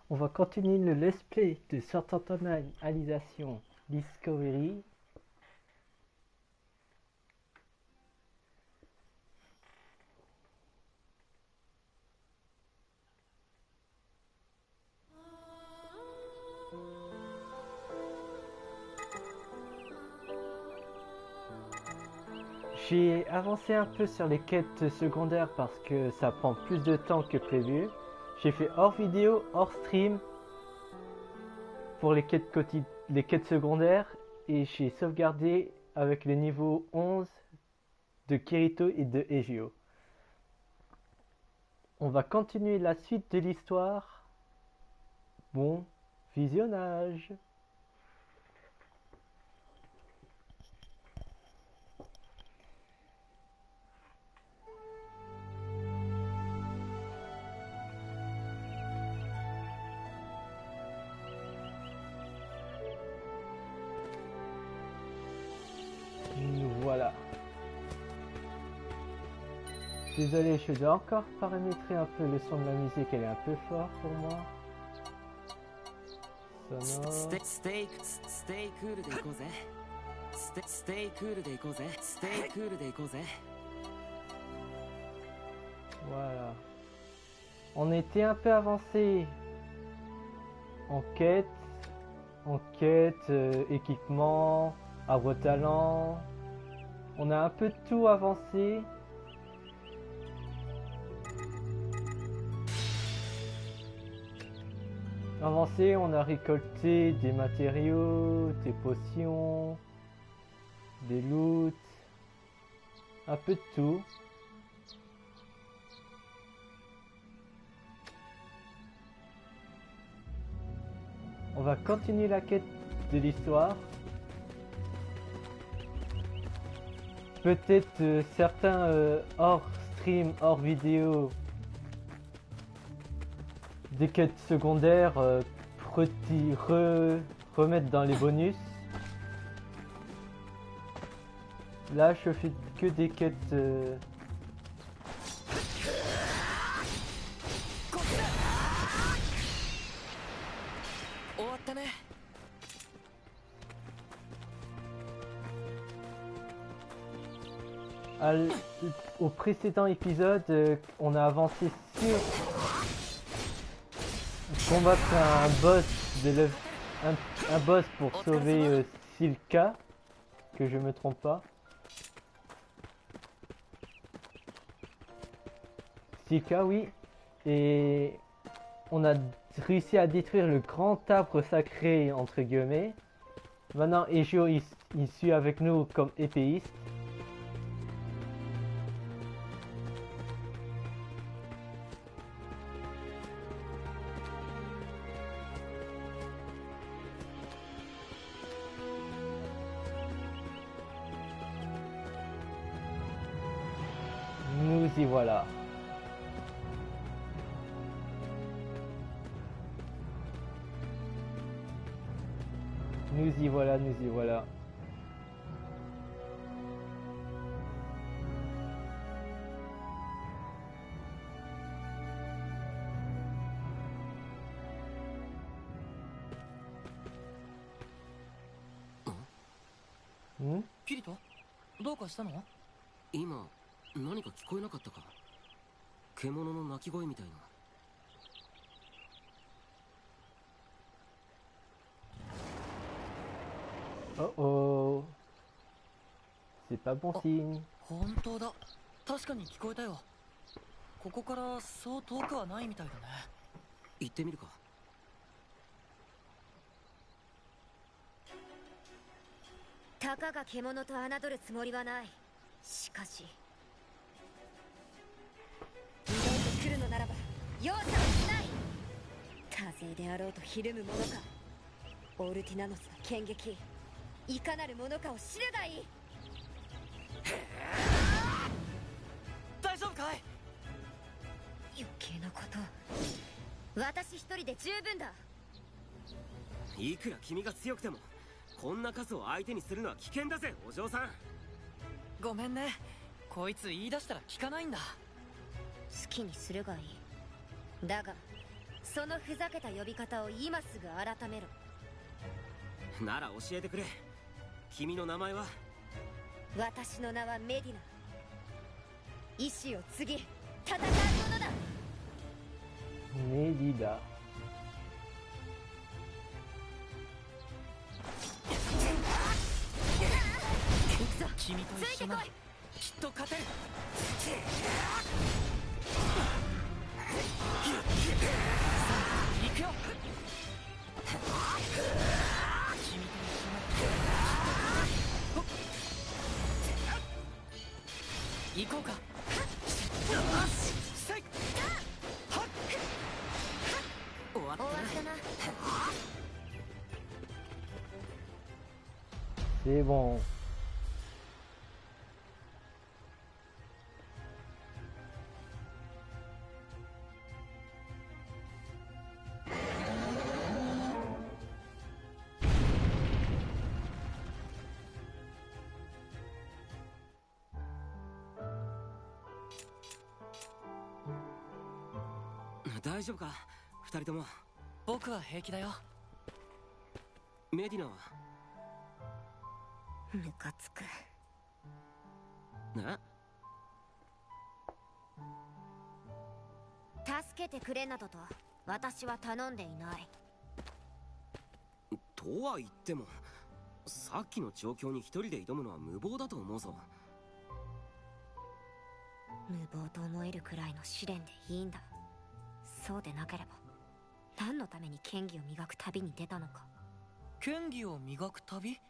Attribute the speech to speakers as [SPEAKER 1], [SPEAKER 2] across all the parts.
[SPEAKER 1] On va continuer le let's play de Sword Art Online Alicization Discovery. J'ai avancé un peu sur les quêtes secondaires parce que ça prend plus de temps que prévu. J'ai fait hors vidéo, hors stream pour les quêtes secondaires et j'ai sauvegardé avec le niveau 11 de Kirito et de Egio. On va continuer la suite de l'histoire. Bon visionnage. Nous voilà. Désolé, je dois encore paramétrer un peu le son de la musique, elle est un peu fort pour moi. Sonore. Voilà. On était un peu avancé en quête, équipement, arbre talent. On a un peu tout avancé. On a récolté des matériaux, des potions, des loots, un peu de tout. On va continuer la quête de l'histoire. Peut-être certains hors stream, hors vidéo, des quêtes secondaires remettre dans les bonus. Là, je fais que des quêtes. Au précédent épisode, on a avancé sur combattre un boss un boss pour sauver Silka, que je me trompe pas. Silka, oui. Et on a réussi à détruire le grand arbre sacré entre guillemets. Maintenant Egio il suit avec nous comme épéiste. Nous y voilà. Nous y voilà, nous y voilà.
[SPEAKER 2] Kirito, どうかしたの？
[SPEAKER 3] 今何か聞こえなかったか？獣の鳴き声みたいな。
[SPEAKER 1] Oh oh. C'est pas bon signe.
[SPEAKER 2] 本当だ。確かに聞こえたよ。ここからそう遠くはないみたいだね。
[SPEAKER 3] 行ってみるか。
[SPEAKER 4] たかが獣と侮るつもりはない。しかし二度と来るのならば容赦はしない。多勢であろうとひるむものか。オルティナノスの剣撃いかなるものかを知るがいい。
[SPEAKER 2] 大丈夫かい？
[SPEAKER 4] 余計なことを。私一人で十分だ。
[SPEAKER 3] いくら君が強くてもこんな数を相手にするのは危険だぜ、お嬢さん。
[SPEAKER 2] ごめんね。こいつ言い出したら聞かないんだ。
[SPEAKER 4] 好きにするがいい。だがそのふざけた呼び方を今すぐ改めろ。
[SPEAKER 3] なら教えてくれ。君の名前は？
[SPEAKER 4] 私の名はメディナ。意志を継ぎ戦う者だ。
[SPEAKER 1] メディダ。
[SPEAKER 2] 君と一緒ならきっと勝てる。行くよ。君と一緒なら行こうか。終わったな。
[SPEAKER 1] C'est bon.
[SPEAKER 3] Ah, 大丈夫か二人とも。
[SPEAKER 2] 僕は平気だよ。
[SPEAKER 3] メディナは？
[SPEAKER 4] ムカつく。
[SPEAKER 3] ね？
[SPEAKER 4] 助けてくれなどと私は頼んでいない。
[SPEAKER 3] とは言っても、さっきの状況に一人で挑むのは無謀だと思うぞ。
[SPEAKER 4] 無謀と思えるくらいの試練でいいんだ。そうでなければ何のために剣技を磨く旅に出たのか。
[SPEAKER 2] 剣技を磨く旅？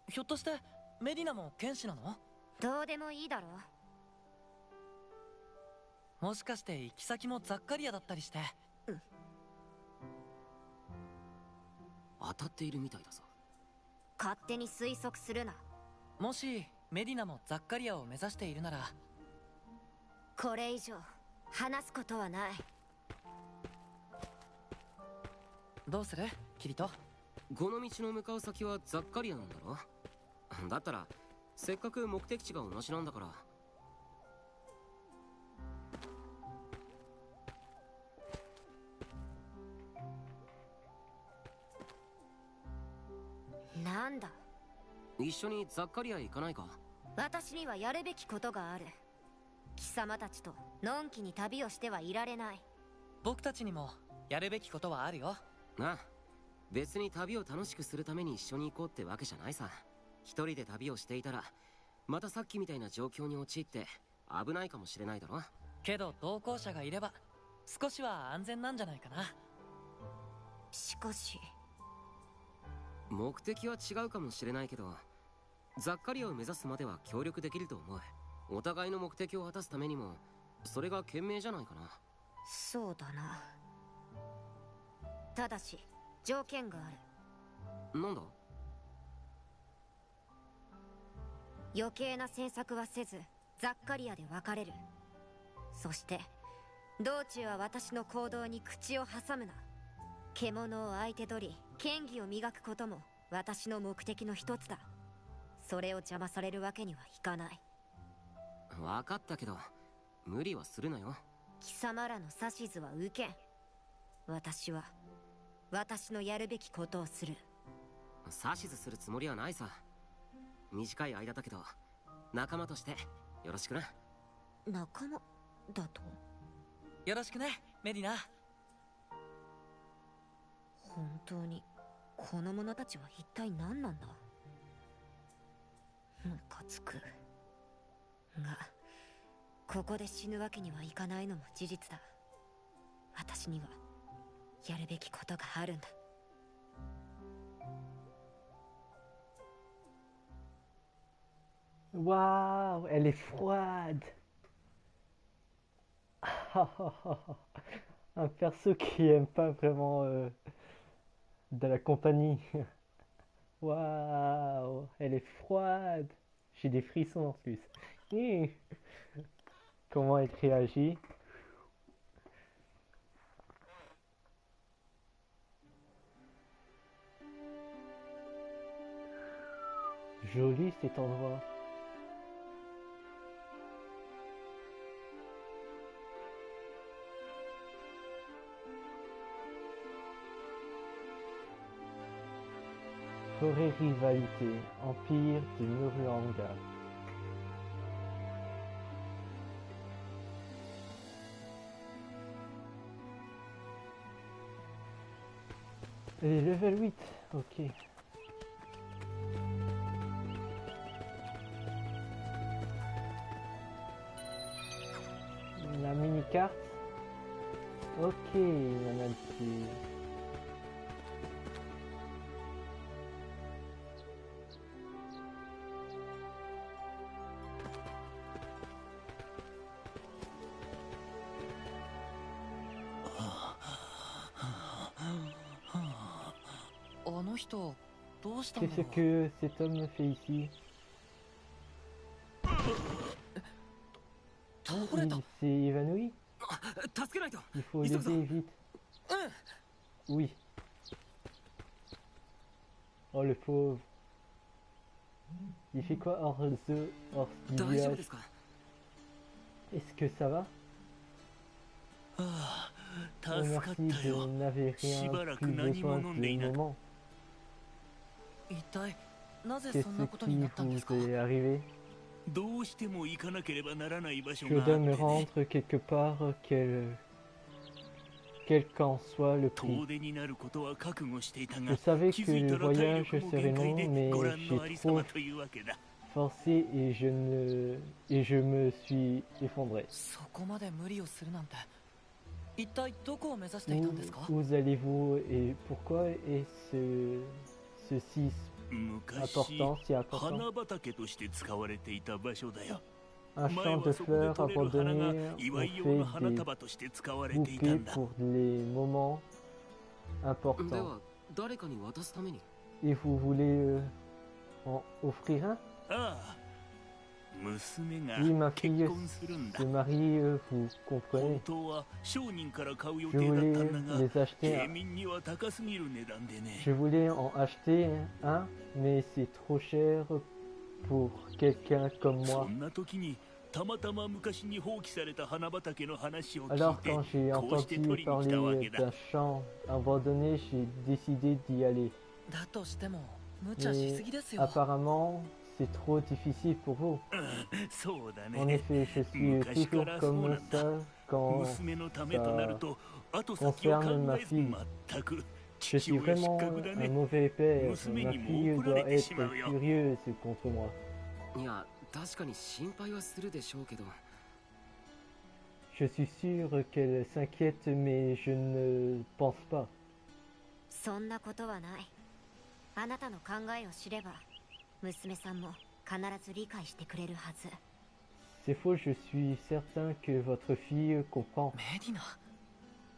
[SPEAKER 2] ひょっとしてメディナも剣士なの？
[SPEAKER 4] どうでもいいだろう。
[SPEAKER 2] もしかして行き先もザッカリアだったりして。
[SPEAKER 3] 当たっているみたいだぞ。
[SPEAKER 4] 勝手に推測するな。
[SPEAKER 2] もしメディナもザッカリアを目指しているなら、
[SPEAKER 4] これ以上話すことはない。
[SPEAKER 2] どうするキリト？
[SPEAKER 3] この道の向かう先はザッカリアなんだろ？だったらせっかく目的地が同じなんだから。
[SPEAKER 4] なんだ？
[SPEAKER 3] 一緒にザッカリアへ行かないか？
[SPEAKER 4] 私にはやるべきことがある。貴様たちとのんきに旅をしてはいられない。
[SPEAKER 2] 僕たちにもやるべきことはあるよ。
[SPEAKER 3] なあ、別に旅を楽しくするために一緒に行こうってわけじゃないさ。一人で旅をしていたらまたさっきみたいな状況に陥って危ないかもしれないだろ。
[SPEAKER 2] けど同行者がいれば少しは安全なんじゃないかな。
[SPEAKER 4] しかし
[SPEAKER 3] 目的は違うかもしれないけど、ザッカリアを目指すまでは協力できると思う。お互いの目的を果たすためにもそれが賢明じゃないかな。
[SPEAKER 4] そうだな。ただし条件がある。
[SPEAKER 3] なんだ？
[SPEAKER 4] 余計な詮索はせずザッカリアで別れる。そして道中は私の行動に口を挟むな。獣を相手取り剣技を磨くことも私の目的の一つだ。それを邪魔されるわけにはいかない。
[SPEAKER 3] 分かったけど無理はするなよ。
[SPEAKER 4] 貴様らの指図は受けん。私は私のやるべきことをする。
[SPEAKER 3] 指図するつもりはないさ。短い間だけど仲間としてよろしくな。
[SPEAKER 4] 仲間だと？
[SPEAKER 2] よろしくねメディナ。
[SPEAKER 4] 本当にこの者たちは一体何なんだ？ムカつく。がここで死ぬわけにはいかないのも事実だ。私にはやるべきことがあるんだ。
[SPEAKER 1] Waouh, elle est froide. Un perso qui aime pas vraiment de la compagnie. Waouh, elle est froide. J'ai des frissons en plus. Hi. Comment elle réagit? Joli cet endroit. Forêt rivalité, empire de Noruanga. Et level 8, ok. La mini-carte. Ok, il y en a des... Qu'est-ce que cet homme fait ici? Il s'est évanoui?
[SPEAKER 3] 助けないと。
[SPEAKER 1] Il faut
[SPEAKER 3] 急ぐぞ。
[SPEAKER 1] l'aider vite. Oui. Oh le pauvre. Il fait quoi hors du
[SPEAKER 3] 大丈夫
[SPEAKER 1] village?
[SPEAKER 3] ですか？
[SPEAKER 1] Est-ce que ça va?
[SPEAKER 5] ああ、
[SPEAKER 1] Oh,
[SPEAKER 5] 助かっ
[SPEAKER 1] merci
[SPEAKER 5] た
[SPEAKER 1] de
[SPEAKER 5] よ。
[SPEAKER 1] n'avez
[SPEAKER 5] し
[SPEAKER 1] rien
[SPEAKER 5] ばらく
[SPEAKER 1] plus
[SPEAKER 5] 何も
[SPEAKER 1] besoin
[SPEAKER 5] 飲んで
[SPEAKER 1] de
[SPEAKER 5] いなかっ
[SPEAKER 1] moment.
[SPEAKER 2] 一体なぜ
[SPEAKER 1] Qu'est-ce
[SPEAKER 2] そんなことに
[SPEAKER 1] qui
[SPEAKER 2] なったんですか？
[SPEAKER 1] vous est arrivé?
[SPEAKER 5] た。どうしても行かなければならない場所
[SPEAKER 1] Je
[SPEAKER 5] があって
[SPEAKER 1] dois me
[SPEAKER 5] ね。
[SPEAKER 1] rendre quelque part, quel qu'en soit le prix.
[SPEAKER 5] 遠出になることは覚悟していた
[SPEAKER 1] Je
[SPEAKER 5] が、
[SPEAKER 1] savais
[SPEAKER 5] 気
[SPEAKER 1] que
[SPEAKER 5] づい
[SPEAKER 1] le
[SPEAKER 5] たら体
[SPEAKER 1] voyage
[SPEAKER 5] 力も
[SPEAKER 1] serait
[SPEAKER 5] 限界
[SPEAKER 1] long,
[SPEAKER 5] で
[SPEAKER 1] mais
[SPEAKER 5] ご覧のあり
[SPEAKER 1] j'ai
[SPEAKER 5] さま
[SPEAKER 1] trop
[SPEAKER 5] というわけだ。
[SPEAKER 1] forcé et je me suis effondré.
[SPEAKER 2] そこまで無理をするなんて一体どこを目指していたんですか？
[SPEAKER 1] Où allez-vous et pourquoi est ceci
[SPEAKER 5] 昔、
[SPEAKER 1] important, si important?
[SPEAKER 5] 花畑として使われていた場所だよ。
[SPEAKER 1] Un
[SPEAKER 5] 前
[SPEAKER 1] champ
[SPEAKER 5] は
[SPEAKER 1] de
[SPEAKER 5] そこで
[SPEAKER 1] fleurs
[SPEAKER 5] 採れる花が
[SPEAKER 1] abandonné,
[SPEAKER 5] 祝
[SPEAKER 1] on
[SPEAKER 5] い用の
[SPEAKER 1] fait
[SPEAKER 5] 花
[SPEAKER 1] des
[SPEAKER 5] 束として使われていた
[SPEAKER 1] bouquets
[SPEAKER 5] んだ。
[SPEAKER 1] pour les moments
[SPEAKER 3] で
[SPEAKER 1] importants.
[SPEAKER 3] は誰かに渡すために。
[SPEAKER 1] Et vous voulez en offrir un?
[SPEAKER 5] ああ、娘が
[SPEAKER 1] Oui, ma
[SPEAKER 5] 結
[SPEAKER 1] fille
[SPEAKER 5] 婚するんだ
[SPEAKER 1] se。marie, vous
[SPEAKER 5] 本
[SPEAKER 1] comprenez.
[SPEAKER 5] 当は商人から買う予
[SPEAKER 1] Je
[SPEAKER 5] 定だった
[SPEAKER 1] voulais
[SPEAKER 5] んだが、
[SPEAKER 1] les acheter.
[SPEAKER 5] 平民には高すぎる値段でね。
[SPEAKER 1] Je voulais en acheter un, mais c'est trop cher pour quelqu'un comme
[SPEAKER 5] そ
[SPEAKER 1] moi.
[SPEAKER 5] んな時にたまたま昔に放棄された花畑の話を聞
[SPEAKER 1] Alors
[SPEAKER 5] いて
[SPEAKER 1] quand j'ai
[SPEAKER 5] こうして
[SPEAKER 1] entendu
[SPEAKER 5] 取りに来たわ
[SPEAKER 1] parler
[SPEAKER 5] けだ。
[SPEAKER 1] d'un champ abandonné, j'ai décidé d'y aller.
[SPEAKER 2] だとしても無茶しすぎですよ。
[SPEAKER 1] Apparemment, c'est trop difficile pour vous.
[SPEAKER 5] そうだ
[SPEAKER 1] En
[SPEAKER 5] ね。
[SPEAKER 1] effet, je suis toujours comme ça quand
[SPEAKER 5] 娘のためとなると後先を
[SPEAKER 1] concerne
[SPEAKER 5] 考
[SPEAKER 1] ma
[SPEAKER 5] えず
[SPEAKER 1] fille.
[SPEAKER 5] 全く
[SPEAKER 1] Je
[SPEAKER 5] 父
[SPEAKER 1] suis
[SPEAKER 5] 親失
[SPEAKER 1] vraiment
[SPEAKER 5] 格だ
[SPEAKER 1] un
[SPEAKER 5] ね。
[SPEAKER 1] mauvais père.
[SPEAKER 5] Musume
[SPEAKER 1] Ma
[SPEAKER 5] ni
[SPEAKER 1] fille
[SPEAKER 5] mo
[SPEAKER 1] doit
[SPEAKER 5] okurarete
[SPEAKER 1] être
[SPEAKER 5] shimau yo.
[SPEAKER 1] furieuse contre moi.
[SPEAKER 3] いや確かに心配はするでしょうけど。
[SPEAKER 1] Je suis sûr qu'elle s'inquiète, mais je ne pense pas.
[SPEAKER 4] そんなことはない。あなたの考えを知れば娘さんも必ず理解してくれるはず。
[SPEAKER 1] C'est faux, je suis certain que votre fille comprend.
[SPEAKER 2] メディナ、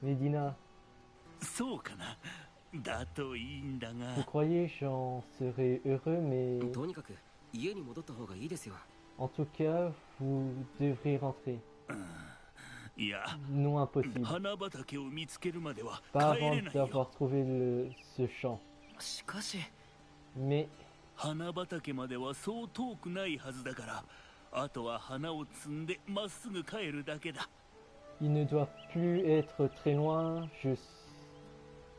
[SPEAKER 1] Medina,
[SPEAKER 5] そうかな。だといいんだ
[SPEAKER 1] vous
[SPEAKER 5] が。
[SPEAKER 1] croyez j'en serais heureux, mais
[SPEAKER 3] とにかく家に戻った方がいいですよ。
[SPEAKER 1] en tout cas, vous devrez rentrer.
[SPEAKER 5] いや、
[SPEAKER 1] Non impossible.
[SPEAKER 5] 花畑を見つけるまでは
[SPEAKER 1] Pas
[SPEAKER 5] 帰
[SPEAKER 1] avant
[SPEAKER 5] れないよ。
[SPEAKER 1] d'avoir trouvé ce champ.
[SPEAKER 2] しかし
[SPEAKER 1] Mais
[SPEAKER 5] 花畑まではそう遠くないはずだから、あとは花を摘んでまっすぐ帰るだけだ。
[SPEAKER 1] il ne doit plus être très loin. Je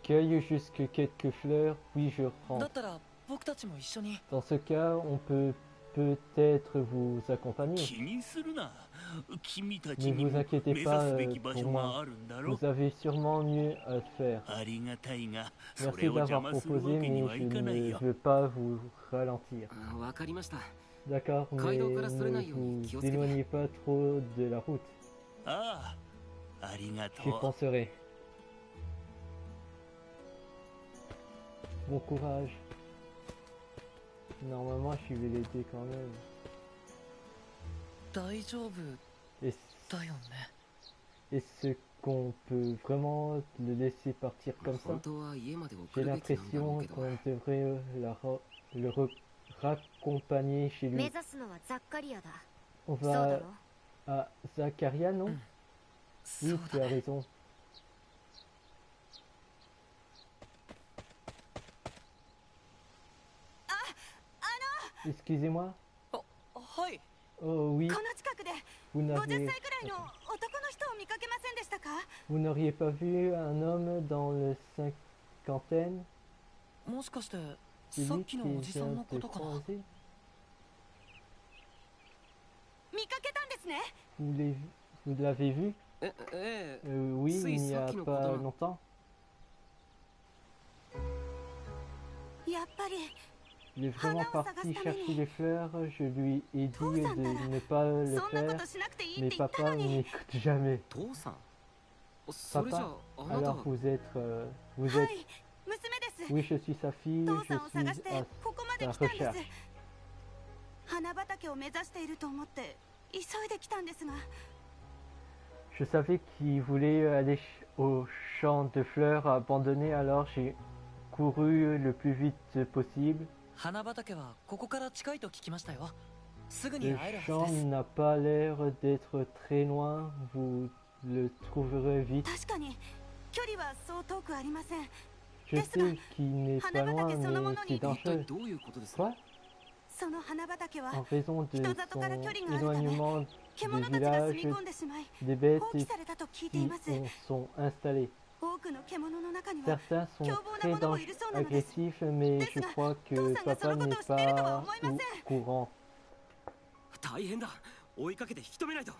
[SPEAKER 1] cueille jusque quelques fleurs, puis je
[SPEAKER 2] だっ
[SPEAKER 1] rentre.
[SPEAKER 2] たら僕たちも一緒に。
[SPEAKER 1] Dans ce cas, on peut peut-être vous accompagner.
[SPEAKER 5] 気にするな。君たち
[SPEAKER 1] Ne
[SPEAKER 5] に
[SPEAKER 1] vous
[SPEAKER 5] も
[SPEAKER 1] inquiétez
[SPEAKER 5] 目指
[SPEAKER 1] pas
[SPEAKER 5] すべき場
[SPEAKER 1] pour
[SPEAKER 5] 所
[SPEAKER 1] moi.
[SPEAKER 5] があるんだろ
[SPEAKER 1] Vous avez sûrement mieux à faire.
[SPEAKER 5] ありがたいが、そ
[SPEAKER 1] Merci
[SPEAKER 5] れを邪
[SPEAKER 1] d'avoir
[SPEAKER 5] 魔するわ
[SPEAKER 1] proposé,
[SPEAKER 5] けに
[SPEAKER 1] mais
[SPEAKER 5] は
[SPEAKER 1] je
[SPEAKER 5] いかない
[SPEAKER 1] ne
[SPEAKER 5] よ。
[SPEAKER 1] veux pas vous ralentir.
[SPEAKER 3] わかりました。
[SPEAKER 1] D'accord, mais
[SPEAKER 3] 街道からそれない
[SPEAKER 1] ne
[SPEAKER 3] ように
[SPEAKER 1] vous
[SPEAKER 3] 気をつけて。
[SPEAKER 1] éloignez pas trop de la route.
[SPEAKER 5] ああ、ありが
[SPEAKER 1] J'y
[SPEAKER 5] とう。
[SPEAKER 1] penserai. Bon courage. Normalement, je vais l'aider quand même.
[SPEAKER 2] 大丈夫
[SPEAKER 1] Est-ce
[SPEAKER 2] だよね。
[SPEAKER 1] est-ce qu'on peut vraiment le laisser partir comme ça?
[SPEAKER 3] 本当は家まで送
[SPEAKER 1] J'ai
[SPEAKER 3] るべきなんだろ
[SPEAKER 1] l'impression
[SPEAKER 3] うけど。
[SPEAKER 1] qu'on devrait raccompagner chez
[SPEAKER 4] 目
[SPEAKER 1] lui.
[SPEAKER 4] 指すのはザッカリアだ。
[SPEAKER 1] On
[SPEAKER 4] そうだ
[SPEAKER 1] va
[SPEAKER 4] ろ
[SPEAKER 1] à Zakaria, non?
[SPEAKER 2] そ
[SPEAKER 1] Oui,
[SPEAKER 2] う
[SPEAKER 1] tu
[SPEAKER 2] だ
[SPEAKER 1] as
[SPEAKER 2] ね。
[SPEAKER 1] raison. Excusez-moi.
[SPEAKER 2] はい。
[SPEAKER 1] Oh oui,
[SPEAKER 6] この近くで
[SPEAKER 1] vous
[SPEAKER 6] 50
[SPEAKER 1] n'avez
[SPEAKER 6] 歳くらいの男の人を見かけませんでしたか？
[SPEAKER 1] vous n'auriez pas vu un homme dans le cinquantaine?
[SPEAKER 2] もしかして
[SPEAKER 1] celui
[SPEAKER 2] さっきのおじ
[SPEAKER 1] qui
[SPEAKER 2] さん
[SPEAKER 1] vient
[SPEAKER 2] のこ
[SPEAKER 1] de
[SPEAKER 2] とかな。
[SPEAKER 1] croiser.
[SPEAKER 6] 見かけたんですね。
[SPEAKER 1] Vous l'avez vu?
[SPEAKER 3] ええ
[SPEAKER 1] Oui, il
[SPEAKER 3] つい
[SPEAKER 1] n'y
[SPEAKER 3] さっ
[SPEAKER 1] a
[SPEAKER 3] きのこと
[SPEAKER 1] pas
[SPEAKER 3] な
[SPEAKER 1] longtemps.
[SPEAKER 6] やっぱり
[SPEAKER 1] Il est vraiment
[SPEAKER 6] Hanaを
[SPEAKER 1] parti
[SPEAKER 6] 探すために。
[SPEAKER 1] chercher les fleurs. Je lui ai dit
[SPEAKER 6] 父さんなら
[SPEAKER 1] de ne pas le
[SPEAKER 6] そんなこ
[SPEAKER 1] faire,
[SPEAKER 6] としなくていいっ
[SPEAKER 1] mais
[SPEAKER 6] て言ったの
[SPEAKER 1] papa
[SPEAKER 6] に。
[SPEAKER 1] n'écoute jamais.
[SPEAKER 3] 父さんそれじゃ
[SPEAKER 1] Papa,
[SPEAKER 3] あなた
[SPEAKER 1] alors vous êtes, vous
[SPEAKER 6] は
[SPEAKER 1] êtes.
[SPEAKER 6] い、娘です
[SPEAKER 1] Oui, je suis sa fille.
[SPEAKER 6] 父
[SPEAKER 1] Je
[SPEAKER 6] さんを探し
[SPEAKER 1] suis
[SPEAKER 6] て
[SPEAKER 1] à
[SPEAKER 6] ここまで
[SPEAKER 1] sa
[SPEAKER 6] 来たんです。
[SPEAKER 1] recherche.
[SPEAKER 6] 花畑を目指していると思って急いで来たんですが。
[SPEAKER 1] Je savais qu'il voulait aller au champ de fleurs abandonné, alors j'ai couru le plus vite possible.
[SPEAKER 2] 花畑はここから近いと聞きましたよ。すぐに
[SPEAKER 1] Le
[SPEAKER 2] 会えるは
[SPEAKER 1] champ
[SPEAKER 2] ずです。
[SPEAKER 1] n'a pas l'air d'être très loin. Vous le trouverez vite.
[SPEAKER 6] 確かに距離はそう遠くありません。
[SPEAKER 1] Je sais qu'il n'est pas loin, mais c'est
[SPEAKER 3] 一体
[SPEAKER 1] dangereux.
[SPEAKER 3] どういうことですか
[SPEAKER 1] Quoi?
[SPEAKER 6] その花畑は
[SPEAKER 1] En raison de
[SPEAKER 6] 人里から距離があるため
[SPEAKER 1] son éloignement
[SPEAKER 6] 獣
[SPEAKER 1] des
[SPEAKER 6] たちが住
[SPEAKER 1] villages,
[SPEAKER 6] み込んでしまい
[SPEAKER 1] des bêtes
[SPEAKER 6] 放棄されたと聞いてい
[SPEAKER 1] qui
[SPEAKER 6] ます。
[SPEAKER 1] sont installés.
[SPEAKER 6] 多くの獣の中には
[SPEAKER 1] Certains sont
[SPEAKER 6] 凶暴な
[SPEAKER 1] très
[SPEAKER 6] 者もいるそうなのです
[SPEAKER 1] agressifs, mais je
[SPEAKER 6] Des-が、
[SPEAKER 1] crois que
[SPEAKER 6] 父さんがそ
[SPEAKER 1] papa
[SPEAKER 6] のことを
[SPEAKER 1] n'est
[SPEAKER 6] 知っているとは
[SPEAKER 1] pas
[SPEAKER 6] 思いません。
[SPEAKER 1] au courant.
[SPEAKER 3] 大変だ追いかけて引き止めないと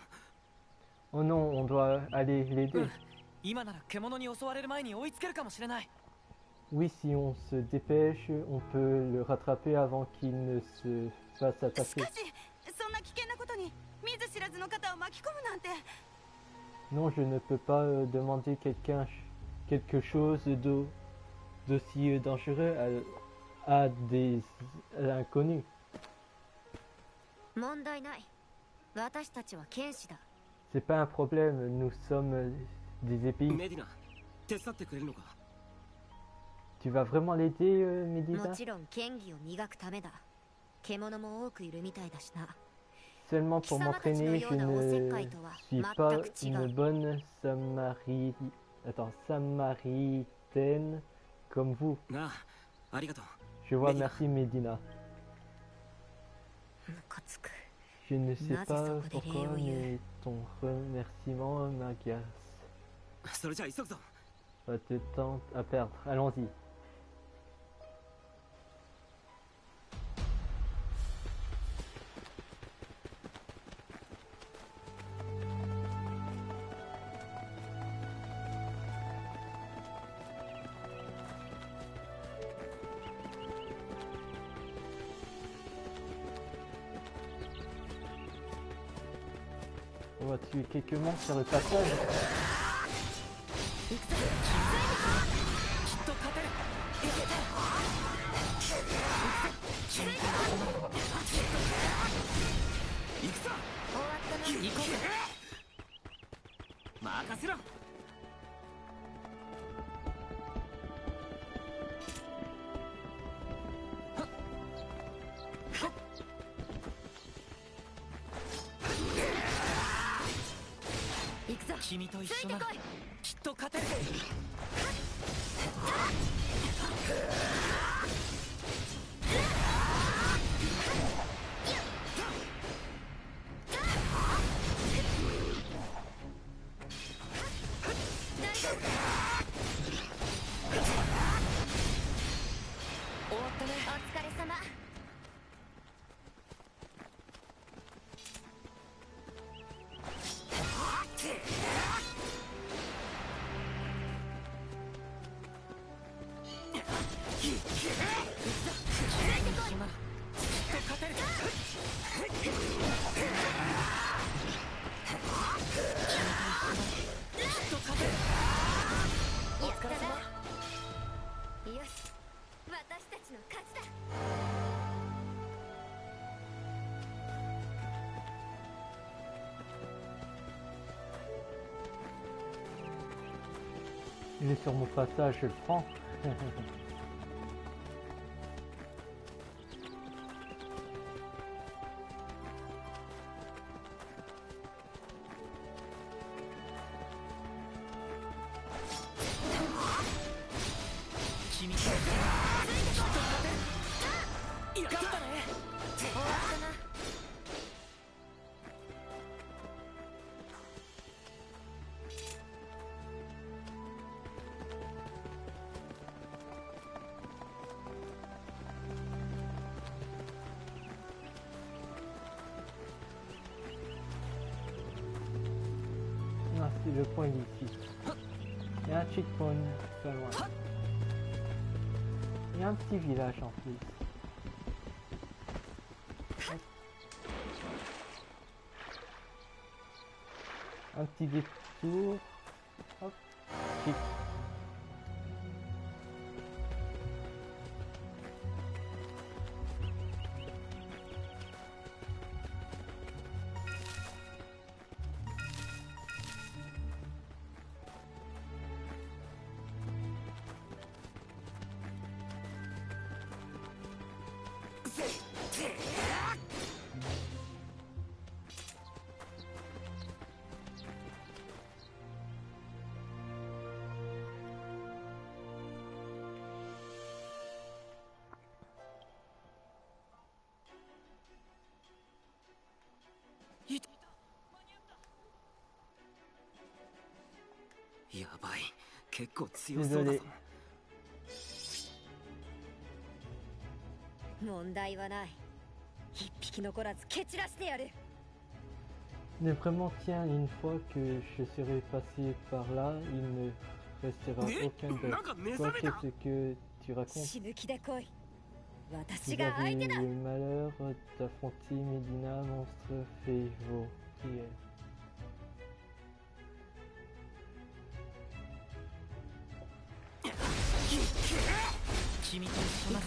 [SPEAKER 1] Oh non, on doit aller l'aider.
[SPEAKER 2] 今なら獣に襲われる前に追いつけるかもしれない。
[SPEAKER 1] Oui, si on se dépêche, on peut le rattraper avant qu'il ne se fasse
[SPEAKER 6] し
[SPEAKER 1] attaquer.
[SPEAKER 6] かしそんな危険なことに見ず知らずの方を巻き込むなんて。
[SPEAKER 1] Non, je ne peux pas demander quelque chose d'aussi dangereux à des inconnus.
[SPEAKER 4] 問題ない。私たちは剣士だ。
[SPEAKER 1] C'est pas un problème, nous sommes des épées.
[SPEAKER 3] メディナ手伝ってくれるのか
[SPEAKER 1] Tu vas vraiment l'aider,
[SPEAKER 4] も
[SPEAKER 1] Medina?
[SPEAKER 4] ちろん剣技を磨くためだ。獣も多くいるみたいだしな。
[SPEAKER 1] Seulement pour m'entraîner, je ne suis pas une bonne samaritaine comme vous.
[SPEAKER 3] なあありがとう
[SPEAKER 1] Je vois,
[SPEAKER 3] Medina.
[SPEAKER 1] merci Medina.
[SPEAKER 4] ムカつく。
[SPEAKER 1] Je ne sais
[SPEAKER 4] Nazi
[SPEAKER 1] pas
[SPEAKER 4] Sokodere
[SPEAKER 1] pourquoi,
[SPEAKER 4] Oyu.
[SPEAKER 1] mais ton remerciement m'agace.
[SPEAKER 3] それじゃあ急ぐぞ
[SPEAKER 1] Pas de temps à perdre. Allons-y. On va tuer quelques monstres sur le passage.
[SPEAKER 2] きっと勝てる。
[SPEAKER 3] 行くぞ
[SPEAKER 4] 終わったな。
[SPEAKER 2] 行こうぜ。
[SPEAKER 3] 任せろ
[SPEAKER 4] 行くぞ。
[SPEAKER 2] 君と一緒ならきっと勝てる。終わったね。
[SPEAKER 4] お疲れ様。
[SPEAKER 2] 一緒ならきっと勝てる。きっと勝てる。お疲れ様。
[SPEAKER 4] よし、私たちの勝ちだ。
[SPEAKER 1] Il est sur mon passage, je le prends. le point est ici. Il y a un checkpoint pas loin. Il y a un petit village en plus. Hop. Un petit détour. Hop. Check.
[SPEAKER 3] やばい、結構強そうだぞ。
[SPEAKER 4] 問題はない。一匹残らず蹴散らしてやる。
[SPEAKER 1] Mais vraiment, tiens, une fois que je serai passé par là, il ne restera aucun de quoi que ce que tu racontes.
[SPEAKER 4] 死ぬ気で来い。
[SPEAKER 1] Vous
[SPEAKER 4] 私が
[SPEAKER 1] avez
[SPEAKER 4] 相手だ。
[SPEAKER 1] le malheur d'affronter Medina, monstre, fait vos prières.
[SPEAKER 2] 君と一緒なら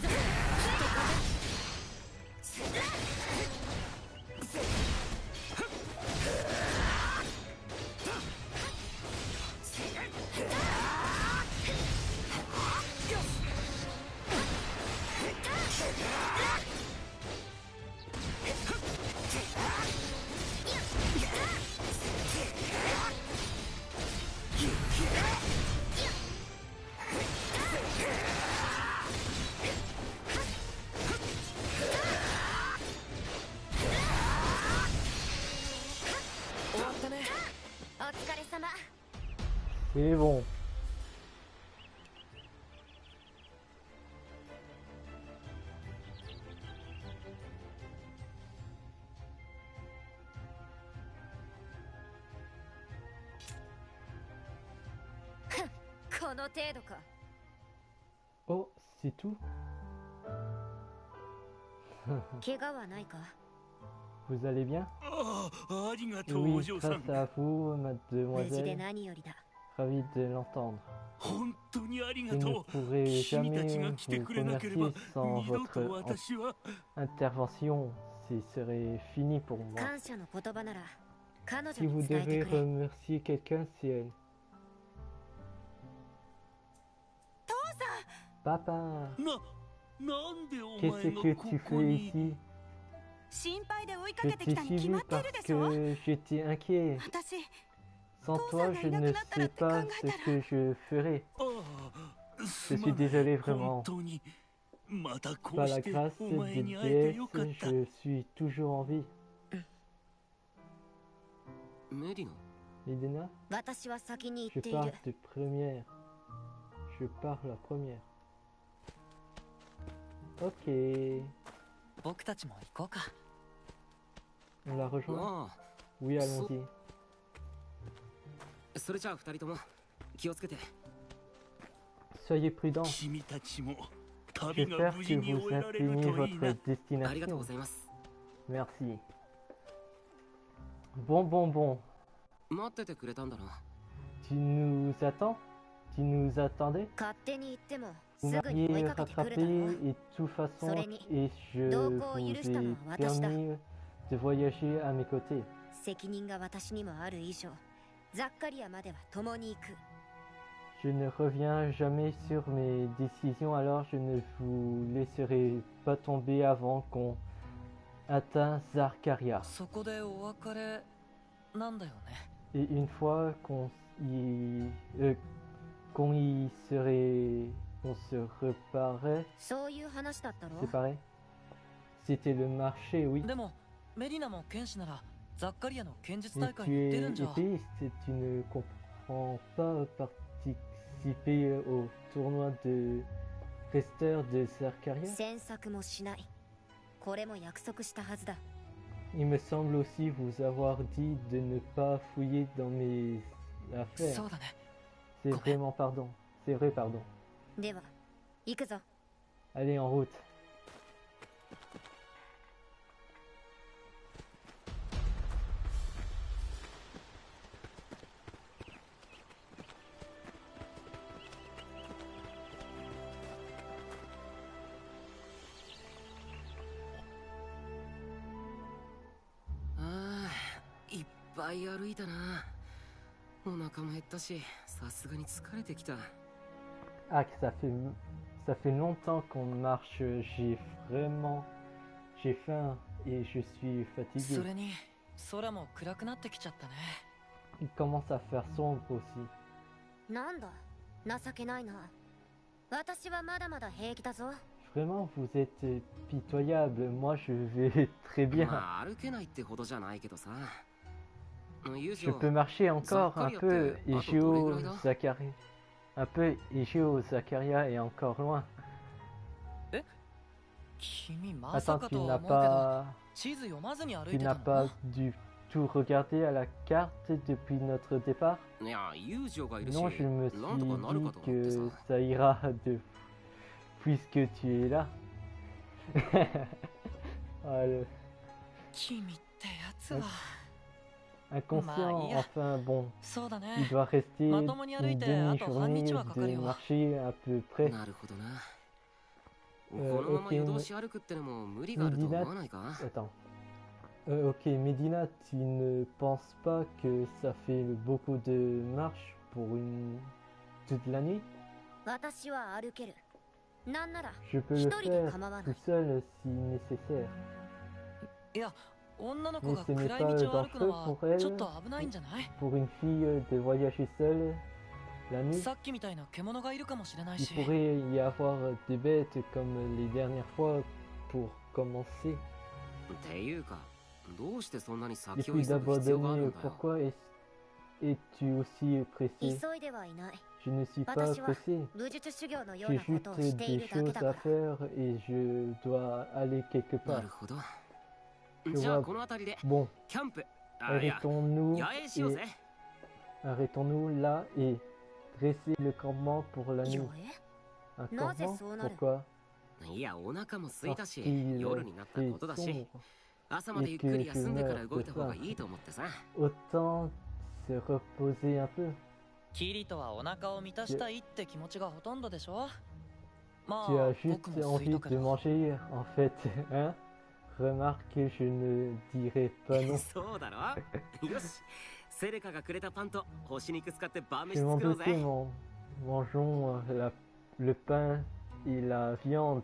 [SPEAKER 2] 終わったね。
[SPEAKER 4] お疲れ様。
[SPEAKER 1] C'est bon.
[SPEAKER 4] Hum, この程度か。
[SPEAKER 1] Oh, c'est tout?
[SPEAKER 4] 怪我はないか。
[SPEAKER 1] Vous allez bien?
[SPEAKER 5] ああ、ありがとう、お
[SPEAKER 1] Oui,
[SPEAKER 5] 嬢さん。
[SPEAKER 1] grâce à vous,
[SPEAKER 4] 無事で
[SPEAKER 1] mademoiselle.
[SPEAKER 4] 何よりだ。
[SPEAKER 1] Ravi de l'entendre.
[SPEAKER 5] 本当にあり
[SPEAKER 1] Je
[SPEAKER 5] が
[SPEAKER 1] ne
[SPEAKER 5] とう。
[SPEAKER 1] pourrai
[SPEAKER 5] 君たち
[SPEAKER 1] jamais
[SPEAKER 5] が来て
[SPEAKER 1] vous
[SPEAKER 5] くれなければ
[SPEAKER 1] remercier sans
[SPEAKER 5] 二度と
[SPEAKER 1] votre
[SPEAKER 5] 私は
[SPEAKER 1] intervention. Ce serait fini pour moi.
[SPEAKER 4] 感謝の言葉なら彼女
[SPEAKER 1] Si vous
[SPEAKER 4] に伝え
[SPEAKER 1] devez
[SPEAKER 4] てくれ。
[SPEAKER 1] remercier quelqu'un, c'est elle.
[SPEAKER 6] 父さん
[SPEAKER 1] Papa,
[SPEAKER 5] なんでお
[SPEAKER 1] qu'est-ce
[SPEAKER 5] 前
[SPEAKER 1] que
[SPEAKER 5] がこ
[SPEAKER 1] tu
[SPEAKER 5] こ
[SPEAKER 1] fais
[SPEAKER 5] に
[SPEAKER 1] ici?
[SPEAKER 6] 心配で追いか
[SPEAKER 1] Je
[SPEAKER 6] けてき
[SPEAKER 1] t'ai
[SPEAKER 6] たに決
[SPEAKER 1] suivi
[SPEAKER 6] まってい
[SPEAKER 1] parce
[SPEAKER 6] るでしょ。
[SPEAKER 1] que j'étais inquiet.
[SPEAKER 6] 私
[SPEAKER 1] Sans toi, je ne sais pas ce que je ferais.
[SPEAKER 5] ああ、す
[SPEAKER 1] Je
[SPEAKER 5] ま
[SPEAKER 1] suis
[SPEAKER 5] ない
[SPEAKER 1] désolé
[SPEAKER 5] 本
[SPEAKER 1] vraiment.
[SPEAKER 5] 当にまたこ
[SPEAKER 1] Par
[SPEAKER 5] う
[SPEAKER 1] la
[SPEAKER 5] して
[SPEAKER 1] grâce
[SPEAKER 5] お
[SPEAKER 1] des
[SPEAKER 5] 前に会えて
[SPEAKER 1] déesses,
[SPEAKER 5] よかった
[SPEAKER 1] je suis toujours en vie.
[SPEAKER 3] メディナ、
[SPEAKER 1] Medina,
[SPEAKER 4] 私は先に
[SPEAKER 1] je
[SPEAKER 4] 行っている。
[SPEAKER 1] pars de première. Je pars la première. Ok.
[SPEAKER 2] 僕たちも行こうか。
[SPEAKER 1] On la rejoint?
[SPEAKER 3] あ
[SPEAKER 1] Oui, allons-y.
[SPEAKER 3] あ、それじゃあ二人とも気をつけて。
[SPEAKER 1] Soyez prudents.
[SPEAKER 5] 君たちも旅が
[SPEAKER 1] J'espère
[SPEAKER 5] 無
[SPEAKER 1] que
[SPEAKER 5] 事に
[SPEAKER 1] vous
[SPEAKER 5] 終えられる
[SPEAKER 1] atteignez
[SPEAKER 5] といい
[SPEAKER 1] votre
[SPEAKER 5] な。
[SPEAKER 3] ありがとう
[SPEAKER 1] destination.
[SPEAKER 3] ございます。
[SPEAKER 1] Merci. Bon.
[SPEAKER 3] 待っててくれたんだな。
[SPEAKER 1] Tu nous attends? Tu nous attendais?
[SPEAKER 4] 勝手に行っても
[SPEAKER 1] Vous
[SPEAKER 4] すぐに追い
[SPEAKER 1] m'aviez
[SPEAKER 4] かけてくるだ
[SPEAKER 1] rattrapé
[SPEAKER 4] ろう。
[SPEAKER 1] et de toute façon,
[SPEAKER 4] Soreni,
[SPEAKER 1] et je
[SPEAKER 4] Doko
[SPEAKER 1] vous
[SPEAKER 4] Yurushita no
[SPEAKER 1] ai
[SPEAKER 4] watashi da.
[SPEAKER 1] permis de voyager à mes côtés.
[SPEAKER 4] 責任が私にもある以上、ザッカリアまでは共に行く。
[SPEAKER 1] Je ne reviens jamais sur mes décisions, alors je ne vous laisserai pas tomber avant qu'on atteint Zarkaria.
[SPEAKER 2] そこでお別れなんだよね。
[SPEAKER 1] Et une fois qu'on y serait, on se reparait,
[SPEAKER 4] そういう話だったろ。
[SPEAKER 1] séparé. C'était le marché, oui.
[SPEAKER 2] でもメディナも剣士ならザッカリアの剣術
[SPEAKER 1] Mais
[SPEAKER 2] 大会
[SPEAKER 1] tu
[SPEAKER 2] に出
[SPEAKER 1] es
[SPEAKER 2] るんじゃ。
[SPEAKER 1] épéiste et tu ne comprends pas participer au tournoi de resteurs de Zarkaria?
[SPEAKER 4] 詮索もしない。これも約束したはずだ。
[SPEAKER 1] Il me semble aussi vous avoir dit de ne pas fouiller dans mes à faire.
[SPEAKER 2] そうだね。
[SPEAKER 1] C'est vraiment pardon. C'est vrai, pardon.
[SPEAKER 4] では行くぞ。
[SPEAKER 1] Allez, en route.
[SPEAKER 3] Ah, いっぱい歩いたな。お腹も減ったし、さすがに疲れてきた。
[SPEAKER 1] Ah, que ça fait longtemps qu'on marche. J'ai faim et je suis
[SPEAKER 2] そ
[SPEAKER 1] fatigué.
[SPEAKER 2] れに空も暗くなってきちゃったね。
[SPEAKER 1] Il commence à faire sombre aussi.
[SPEAKER 4] なんだ情けないな。私はまだまだ平気だぞ。
[SPEAKER 1] Vraiment, vous êtes pitoyable. Moi, je vais très bien.
[SPEAKER 3] まあ歩けないってほどじゃないけどさ。ユージ
[SPEAKER 1] Je
[SPEAKER 3] ョ
[SPEAKER 1] peux marcher encore un
[SPEAKER 3] Zakaria,
[SPEAKER 1] peu.
[SPEAKER 3] t'es-
[SPEAKER 1] Et
[SPEAKER 3] Ah,
[SPEAKER 1] Gio
[SPEAKER 3] t'es tombé, là?
[SPEAKER 1] Zakaria. Un peu. Et Gio Zakaria est encore loin.
[SPEAKER 2] 君まさ
[SPEAKER 1] Attends,
[SPEAKER 2] か
[SPEAKER 1] tu
[SPEAKER 2] とは
[SPEAKER 1] n'as
[SPEAKER 2] 思うけど、
[SPEAKER 1] pas,
[SPEAKER 2] 地図読まずに歩
[SPEAKER 1] tu
[SPEAKER 2] いて
[SPEAKER 1] n'as
[SPEAKER 2] た
[SPEAKER 1] pas
[SPEAKER 2] の？
[SPEAKER 1] du tout regardé à la carte depuis notre départ?
[SPEAKER 3] いや、ユージョがいるし、
[SPEAKER 1] Non, je me
[SPEAKER 3] なん
[SPEAKER 1] suis
[SPEAKER 3] とかなるか
[SPEAKER 1] dit
[SPEAKER 3] と思ってさ。
[SPEAKER 1] que ça ira puisque tu es là. Ah,
[SPEAKER 2] 君ってやつは。
[SPEAKER 1] inconscient,
[SPEAKER 2] Maïa.
[SPEAKER 1] enfin bon,
[SPEAKER 2] そうだ
[SPEAKER 1] il
[SPEAKER 2] ね。
[SPEAKER 1] doit rester une
[SPEAKER 2] Matomo ni aruite, ato
[SPEAKER 1] demi-journée
[SPEAKER 2] hannichi wa kakaru
[SPEAKER 1] de
[SPEAKER 2] yo.
[SPEAKER 1] marcher à peu près.
[SPEAKER 3] なるほどな。
[SPEAKER 1] Euh,
[SPEAKER 3] このまま
[SPEAKER 1] ok,
[SPEAKER 3] 夜通し歩くってのも無理があると思わないか？
[SPEAKER 1] Attends. Ok, Medina, tu ne penses pas que ça fait beaucoup de marche pour toute la nuit?
[SPEAKER 4] 私は歩ける。なんなら
[SPEAKER 1] Je peux le
[SPEAKER 4] 一人で
[SPEAKER 1] faire
[SPEAKER 4] 構わな
[SPEAKER 1] tout
[SPEAKER 4] い。
[SPEAKER 1] seul si nécessaire.
[SPEAKER 2] いや、女の子
[SPEAKER 1] Mais
[SPEAKER 2] が
[SPEAKER 1] ce n'est
[SPEAKER 2] 暗
[SPEAKER 1] pas
[SPEAKER 2] い道を歩くの
[SPEAKER 1] dangereux
[SPEAKER 2] は
[SPEAKER 1] pour elle
[SPEAKER 2] ちょっと危ないんじゃない？
[SPEAKER 1] pour une fille de voyager seule la nuit.
[SPEAKER 2] さっきみたいな獣がいるかもしれない
[SPEAKER 1] Il
[SPEAKER 2] し。
[SPEAKER 1] pourrait y avoir des bêtes comme les dernières fois pour commencer.
[SPEAKER 3] っていうか、どうしてそんなに
[SPEAKER 1] Et
[SPEAKER 3] 先を
[SPEAKER 1] puis
[SPEAKER 3] 急ぐ必要がある
[SPEAKER 1] d'abandonner,
[SPEAKER 3] んだよ。
[SPEAKER 1] pourquoi es-tu aussi pressé?
[SPEAKER 4] 急いではいない。
[SPEAKER 1] Je ne suis pas
[SPEAKER 4] 私は
[SPEAKER 1] pressé.
[SPEAKER 4] 武術修行のよう
[SPEAKER 1] J'ai
[SPEAKER 4] なことを
[SPEAKER 1] juste
[SPEAKER 4] してい
[SPEAKER 1] des
[SPEAKER 4] るだけ
[SPEAKER 1] choses
[SPEAKER 4] だか
[SPEAKER 1] à
[SPEAKER 4] ら。
[SPEAKER 1] faire et je dois aller quelque
[SPEAKER 3] な
[SPEAKER 1] part.
[SPEAKER 3] るほど。
[SPEAKER 1] Je
[SPEAKER 3] じゃあ
[SPEAKER 1] vois.
[SPEAKER 3] この辺りで
[SPEAKER 1] Bon,
[SPEAKER 3] キャンプ。あ、いや、
[SPEAKER 1] arrêtons-nous
[SPEAKER 3] 野営しようぜ。
[SPEAKER 1] arrêtons-nous là et dressez le campement pour la
[SPEAKER 4] よ
[SPEAKER 1] nuit.
[SPEAKER 4] え
[SPEAKER 1] Un
[SPEAKER 4] なぜ
[SPEAKER 1] campement?
[SPEAKER 4] そうなる？
[SPEAKER 1] Pourquoi?
[SPEAKER 3] いや、お腹も空いた
[SPEAKER 1] Parce
[SPEAKER 3] し、
[SPEAKER 1] qu'il
[SPEAKER 3] 夜になった
[SPEAKER 1] fait
[SPEAKER 3] ことだし、
[SPEAKER 1] sombre.
[SPEAKER 3] 朝までゆっくり休んでから動いた方がいいと思ってさ。
[SPEAKER 1] Autant se reposer un peu.
[SPEAKER 2] キリトはお腹を満たしたいって気持ちがほとんどでしょ？ま
[SPEAKER 1] Tu
[SPEAKER 2] あ
[SPEAKER 1] as、
[SPEAKER 2] 僕
[SPEAKER 1] juste
[SPEAKER 2] も空い
[SPEAKER 1] envie
[SPEAKER 2] たけ
[SPEAKER 1] de
[SPEAKER 2] ど。
[SPEAKER 1] manger, en fait, hein? Remarque que je ne dirai pas non.
[SPEAKER 3] そうだろ。よし、セレカがくれたパンと干し肉使って晩
[SPEAKER 1] Je
[SPEAKER 3] 飯
[SPEAKER 1] m'en
[SPEAKER 3] 作ろう
[SPEAKER 1] doutais,
[SPEAKER 3] ぜ。
[SPEAKER 1] mangeons le pain et la viande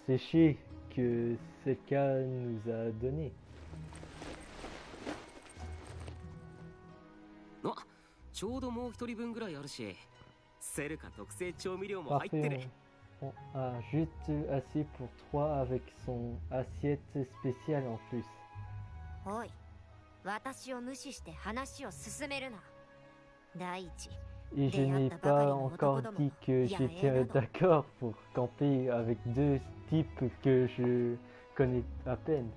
[SPEAKER 1] séchée que Seka nous a donné.
[SPEAKER 3] あ、ちょうどもう一人分ぐらいあるし、セレカ特製調味料も入って
[SPEAKER 1] Parfait,
[SPEAKER 3] る。
[SPEAKER 1] on a juste assez pour 3 avec son assiette spéciale en plus.
[SPEAKER 4] おい、私を無視して話を進めるな。第一、
[SPEAKER 1] Et je n'ai pas encore dit que j'étais d'accord pour camper avec 2 types que je connais à peine.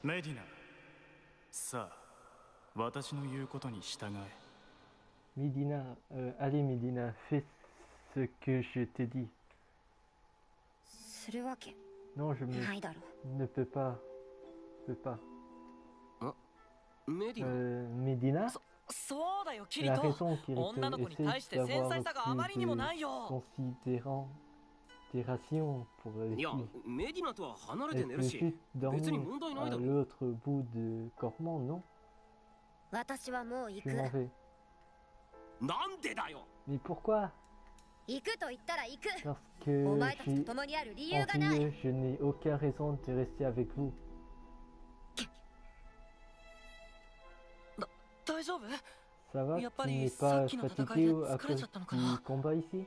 [SPEAKER 5] メディナ、さあ、私の言うことに従え。
[SPEAKER 1] Medina, allez Medina, fais ce que je t'ai dit.
[SPEAKER 4] するわけ
[SPEAKER 1] Non, je
[SPEAKER 4] ないだろ。
[SPEAKER 1] ne peux pas. Peux pas.
[SPEAKER 3] メディナ、
[SPEAKER 1] Medina,
[SPEAKER 2] そうだよ、キリ
[SPEAKER 1] la
[SPEAKER 2] ト。
[SPEAKER 1] raison qu'il
[SPEAKER 2] 女の子に対して
[SPEAKER 1] essaie
[SPEAKER 2] 繊
[SPEAKER 1] d'avoir
[SPEAKER 2] 細さがあまりにもない
[SPEAKER 1] plus
[SPEAKER 2] よ。
[SPEAKER 1] de considération pour les
[SPEAKER 3] いや
[SPEAKER 1] filles.
[SPEAKER 3] メディナとは離れて
[SPEAKER 1] Elle
[SPEAKER 3] 寝
[SPEAKER 1] peut
[SPEAKER 3] るし、
[SPEAKER 1] juste
[SPEAKER 3] 別に
[SPEAKER 1] dormir
[SPEAKER 3] 問題な
[SPEAKER 1] à
[SPEAKER 3] いだろ。
[SPEAKER 1] l'autre bout de Cormand, non?
[SPEAKER 4] 私はもう行
[SPEAKER 1] Je m'en
[SPEAKER 4] く。
[SPEAKER 1] vais.
[SPEAKER 3] なんでだよ。
[SPEAKER 1] Mais pourquoi?
[SPEAKER 4] 行くと言ったら行く。
[SPEAKER 1] Parce
[SPEAKER 4] お
[SPEAKER 1] que
[SPEAKER 4] 前たち
[SPEAKER 1] j'ai
[SPEAKER 4] と共にある理由がない。
[SPEAKER 1] envie, je n'ai aucune raison de rester avec vous.
[SPEAKER 2] 大丈夫？
[SPEAKER 1] Ça va? Tu
[SPEAKER 2] Yappari,
[SPEAKER 1] n'es pas
[SPEAKER 2] sakki no
[SPEAKER 1] fatigué
[SPEAKER 2] tatakai de
[SPEAKER 1] à cause
[SPEAKER 2] tsukarechatta no kana?
[SPEAKER 1] du combat ici?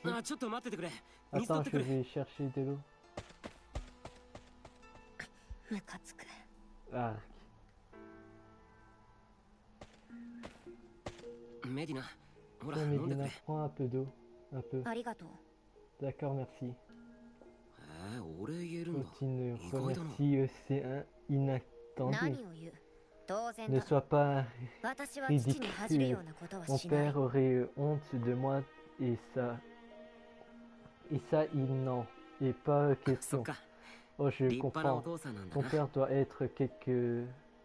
[SPEAKER 3] あ、ちょっと待っててくれ。水取
[SPEAKER 1] Attends,
[SPEAKER 3] って
[SPEAKER 1] je
[SPEAKER 3] くれ。
[SPEAKER 1] vais chercher de l'eau.
[SPEAKER 4] ムカつく。
[SPEAKER 1] Ah,
[SPEAKER 3] メディナ、ほら
[SPEAKER 1] tiens,
[SPEAKER 3] 飲んでく
[SPEAKER 1] Medina,
[SPEAKER 3] れ。
[SPEAKER 1] prends un peu d'eau. Un peu.
[SPEAKER 4] ありがとう。
[SPEAKER 1] D'accord, merci.
[SPEAKER 3] 俺言えるんだ。
[SPEAKER 1] Tu ne
[SPEAKER 3] 意外だな。
[SPEAKER 1] remercies, c'est inattendu.
[SPEAKER 4] 何を言う。当然
[SPEAKER 1] Ne
[SPEAKER 4] だ。
[SPEAKER 1] sois pas
[SPEAKER 4] 私は父に恥じるようなことは
[SPEAKER 1] Mon
[SPEAKER 4] しない
[SPEAKER 1] père。aurait eu honte de moi et ça il n'en est pas
[SPEAKER 3] そっ
[SPEAKER 1] question.
[SPEAKER 3] か
[SPEAKER 1] Oh, je
[SPEAKER 3] 立派なお
[SPEAKER 1] comprends.
[SPEAKER 3] 父さんなんだ
[SPEAKER 1] Ton
[SPEAKER 3] な
[SPEAKER 1] père doit être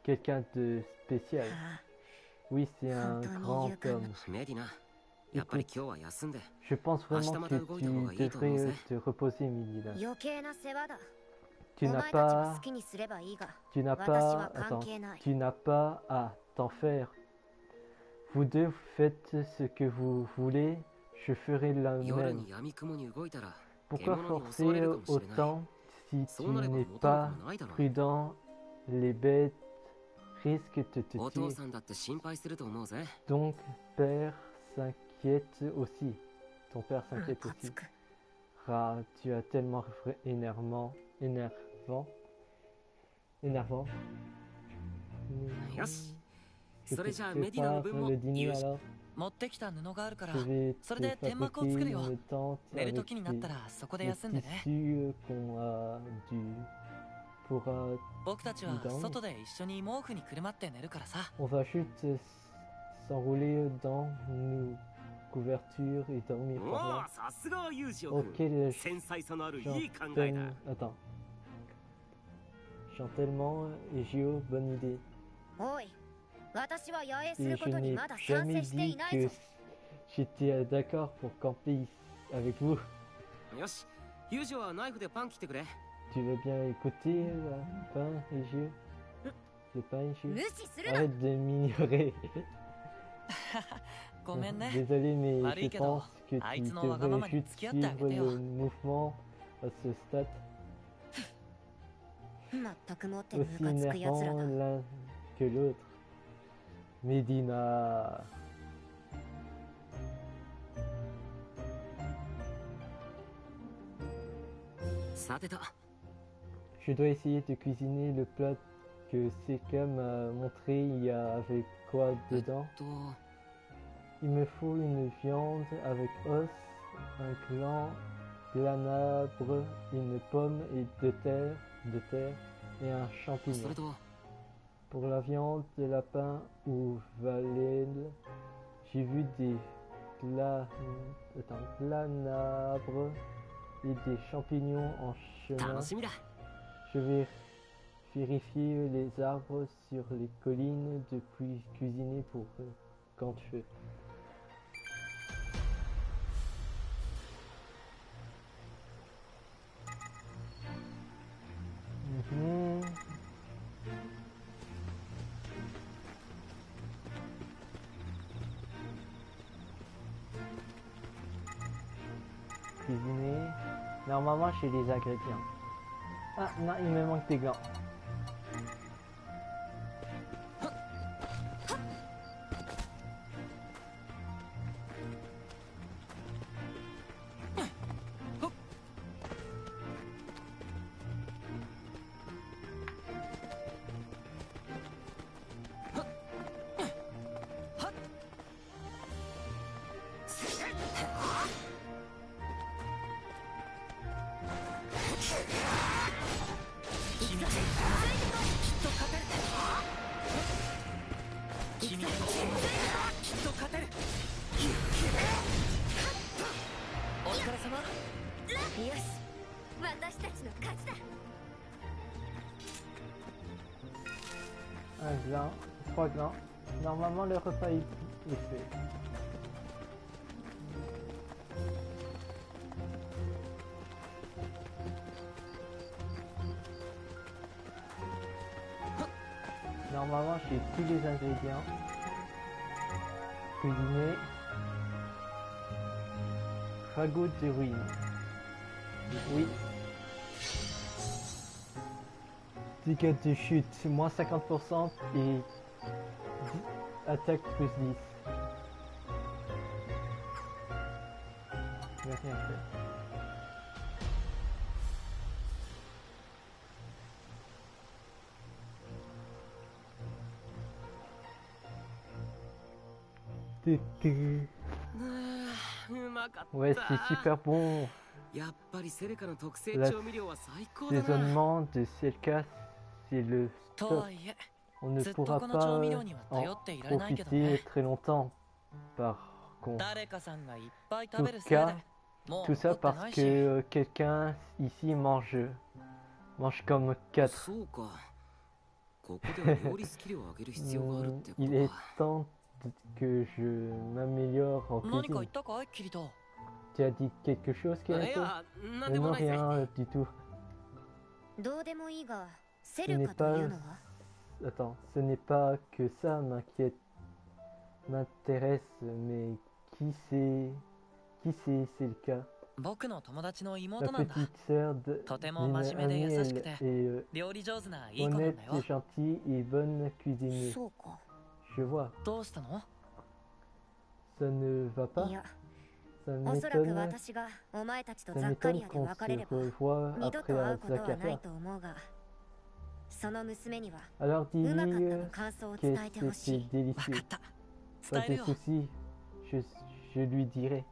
[SPEAKER 1] quelqu'un de spécial.
[SPEAKER 4] あ
[SPEAKER 1] Oui, c'est un
[SPEAKER 4] Anthony
[SPEAKER 1] grand
[SPEAKER 4] Yukan.
[SPEAKER 1] homme.
[SPEAKER 3] メディナやっぱり今日は休んで
[SPEAKER 1] Je pense vraiment que tu devrais te reposer,
[SPEAKER 4] あ
[SPEAKER 1] Milina.
[SPEAKER 4] 余計な世話だ。
[SPEAKER 1] Tu
[SPEAKER 4] お
[SPEAKER 1] n'as
[SPEAKER 4] 前たちは
[SPEAKER 1] pas,
[SPEAKER 4] 好きにすればいいが、
[SPEAKER 1] tu n'as
[SPEAKER 4] 私は
[SPEAKER 1] pas,
[SPEAKER 4] 関
[SPEAKER 1] attends,
[SPEAKER 4] 係ない。
[SPEAKER 1] tu n'as pas à t'en faire. Vous deux faites ce que vous voulez, je ferai la
[SPEAKER 3] 夜
[SPEAKER 1] même.
[SPEAKER 3] に闇雲に動いたら
[SPEAKER 1] Pourquoi
[SPEAKER 3] 獣に襲われ
[SPEAKER 1] forcer
[SPEAKER 3] るかもしれない
[SPEAKER 1] autant si
[SPEAKER 3] そ
[SPEAKER 1] tu
[SPEAKER 3] うなれば
[SPEAKER 1] n'es
[SPEAKER 3] 元も子
[SPEAKER 1] pas
[SPEAKER 3] もないだろう
[SPEAKER 1] prudent? Les bêtes risquent de te
[SPEAKER 3] お父
[SPEAKER 1] tuer.
[SPEAKER 3] さんだって心配すると思うぜ
[SPEAKER 1] Donc, père s'inquiète aussi. Ton père
[SPEAKER 4] ム
[SPEAKER 1] s'inquiète
[SPEAKER 4] カ
[SPEAKER 1] aussi.
[SPEAKER 4] つく。
[SPEAKER 1] Ah, tu as tellement énervant. Énervant.
[SPEAKER 3] よし
[SPEAKER 1] Je
[SPEAKER 3] それ
[SPEAKER 1] te
[SPEAKER 3] じゃあメディナの
[SPEAKER 1] prépare
[SPEAKER 3] 分も
[SPEAKER 1] le dîner
[SPEAKER 3] 夕食
[SPEAKER 1] alors.
[SPEAKER 2] 持ってきた布があるから
[SPEAKER 1] Je vais
[SPEAKER 2] それ
[SPEAKER 1] te
[SPEAKER 2] で天幕を
[SPEAKER 1] fabriquer
[SPEAKER 2] 作るよ
[SPEAKER 1] une tente
[SPEAKER 2] 寝る
[SPEAKER 1] avec
[SPEAKER 2] 時になった
[SPEAKER 1] des,
[SPEAKER 2] らそこで
[SPEAKER 1] des
[SPEAKER 2] 休んでね
[SPEAKER 1] tissus qu'on a pourra.
[SPEAKER 2] 僕たちは外で一緒に毛布にくるまって寝るからさ
[SPEAKER 1] On va juste s'enrouler dans nos couvertures et dormir
[SPEAKER 3] お
[SPEAKER 1] par
[SPEAKER 3] お
[SPEAKER 1] là.
[SPEAKER 3] さすがはユージオ
[SPEAKER 1] Ok,
[SPEAKER 3] 君
[SPEAKER 1] le
[SPEAKER 3] 繊細さのあるいい考えだ
[SPEAKER 1] Attends. Chantelement et Gio, bonne idée.
[SPEAKER 4] おい、私は野営す
[SPEAKER 1] Et
[SPEAKER 4] るこ
[SPEAKER 1] je
[SPEAKER 4] とに
[SPEAKER 1] n'ai
[SPEAKER 4] まだ賛
[SPEAKER 1] jamais
[SPEAKER 4] 成してい
[SPEAKER 1] dit
[SPEAKER 4] ない
[SPEAKER 1] que
[SPEAKER 4] ぞ。
[SPEAKER 1] j'étais d'accord pour camper avec vous.
[SPEAKER 3] よしユージはナイフでパン切ってくれ
[SPEAKER 1] Tu veux bien écouter pain et Gio? Le pain et
[SPEAKER 4] 無
[SPEAKER 1] Gio?
[SPEAKER 4] 視するな。
[SPEAKER 1] Arrête de m'ignorer.
[SPEAKER 2] ごめんね
[SPEAKER 1] Désolé, mais je
[SPEAKER 2] Marie,
[SPEAKER 1] pense que
[SPEAKER 2] Ah,
[SPEAKER 1] tu
[SPEAKER 2] ils n'ont
[SPEAKER 1] devrais
[SPEAKER 2] vraiment
[SPEAKER 1] juste
[SPEAKER 2] pas de
[SPEAKER 1] suivre
[SPEAKER 2] Théo.
[SPEAKER 1] le mouvement à ce stade.
[SPEAKER 4] 全くもって
[SPEAKER 1] Aussi
[SPEAKER 4] ムカつくやつら
[SPEAKER 1] énervant
[SPEAKER 4] だ。
[SPEAKER 1] l'un que l'autre. Medina.
[SPEAKER 3] さてと
[SPEAKER 1] Je dois essayer de cuisiner le plat que Seka m'a montré. Il y a avec quoi dedans?
[SPEAKER 3] と
[SPEAKER 1] Il me faut une viande avec os, un gland, glanabre, une pomme et de terre et un
[SPEAKER 3] そ
[SPEAKER 1] champignon.
[SPEAKER 3] れと
[SPEAKER 1] Pour la viande de lapin ou valèle, j'ai vu des glanabres et des champignons en chemin.
[SPEAKER 3] 楽しみだ
[SPEAKER 1] Je vais vérifier les arbres sur les collines depuis cuisiner pour quand tu fais. Cuisiner. Normalement, j'ai les ingrédients. Ah non, il me manque des glands. Un gland, 3 glands. Normalement, le repas est fait. Normalement, j'ai tous les ingrédients. Cuisiner. Ragoût de ruine. Oui. Dégâts de chute, moins 50% et attaque plus 10. Je vais rien faire. Ouais, c'est super bon.
[SPEAKER 3] やっぱりセレカの特製調味料は最高だな
[SPEAKER 1] L'assaisonnement de Selka, c'est le
[SPEAKER 2] と
[SPEAKER 1] stop.
[SPEAKER 2] はいえ
[SPEAKER 1] On ne
[SPEAKER 2] ずっと
[SPEAKER 1] pourra
[SPEAKER 2] この調味
[SPEAKER 1] pas
[SPEAKER 2] 料には
[SPEAKER 1] en
[SPEAKER 2] 頼っていられないけど
[SPEAKER 1] profiter
[SPEAKER 2] ね
[SPEAKER 1] très longtemps. Par contre,
[SPEAKER 2] 誰かさんがいっぱい
[SPEAKER 1] tout
[SPEAKER 2] 食べるせいで
[SPEAKER 1] cas,
[SPEAKER 2] もう
[SPEAKER 1] tout
[SPEAKER 2] 残
[SPEAKER 1] ça
[SPEAKER 2] って
[SPEAKER 1] parce
[SPEAKER 2] ないし
[SPEAKER 1] que quelqu'un ici mange comme 4.
[SPEAKER 3] そうか。ここでは料理スキルを上げる必要があるってこ
[SPEAKER 1] Il est
[SPEAKER 3] とか。
[SPEAKER 1] temps que je m'améliore en
[SPEAKER 2] 何か言
[SPEAKER 1] cuisine.
[SPEAKER 2] ったかいキリト
[SPEAKER 1] Tu as dit quelque chose,
[SPEAKER 3] い
[SPEAKER 1] Kirato?
[SPEAKER 3] や、なんでも
[SPEAKER 1] Non,
[SPEAKER 3] ないぜ。
[SPEAKER 1] rien du tout.
[SPEAKER 4] どうでもいいがセ
[SPEAKER 1] Ce
[SPEAKER 4] ル
[SPEAKER 1] n'est
[SPEAKER 4] カという
[SPEAKER 1] pas...
[SPEAKER 4] のは
[SPEAKER 1] Attends, ce n'est pas que ça m'intéresse, mais qui c'est le cas?
[SPEAKER 2] 僕の友達の
[SPEAKER 1] La
[SPEAKER 2] 妹なんだ
[SPEAKER 1] petite sœur d'une
[SPEAKER 2] とても真面目で
[SPEAKER 1] amie,
[SPEAKER 2] 優しく
[SPEAKER 1] elle
[SPEAKER 2] て
[SPEAKER 1] est
[SPEAKER 2] 料理上手ないい子なん
[SPEAKER 1] honnête,
[SPEAKER 2] だよ
[SPEAKER 1] gentille et bonne cuisinier.
[SPEAKER 4] そうか
[SPEAKER 1] Je vois.
[SPEAKER 2] どうしたの
[SPEAKER 1] Ça ne va pas?
[SPEAKER 4] いや
[SPEAKER 1] Ça
[SPEAKER 4] おそらく
[SPEAKER 1] m'étonne,
[SPEAKER 4] 私がお前たちと
[SPEAKER 1] ça
[SPEAKER 4] ザッカ
[SPEAKER 1] m'étonne
[SPEAKER 4] リアで
[SPEAKER 1] qu'on
[SPEAKER 4] 別れ
[SPEAKER 1] se
[SPEAKER 4] れば
[SPEAKER 1] revoie
[SPEAKER 4] 二度
[SPEAKER 1] après
[SPEAKER 4] と会
[SPEAKER 1] à
[SPEAKER 4] うことはない
[SPEAKER 1] Zakaria.
[SPEAKER 4] と思うがその娘には
[SPEAKER 1] Alors
[SPEAKER 4] うまかった
[SPEAKER 1] dis-lui
[SPEAKER 4] の感想を
[SPEAKER 1] que
[SPEAKER 4] 伝えてほし
[SPEAKER 1] c'était
[SPEAKER 4] い
[SPEAKER 2] 分か
[SPEAKER 1] délicieux.
[SPEAKER 2] った
[SPEAKER 1] Pas
[SPEAKER 2] 伝える
[SPEAKER 1] de
[SPEAKER 2] よ
[SPEAKER 1] soucis, je lui dirai.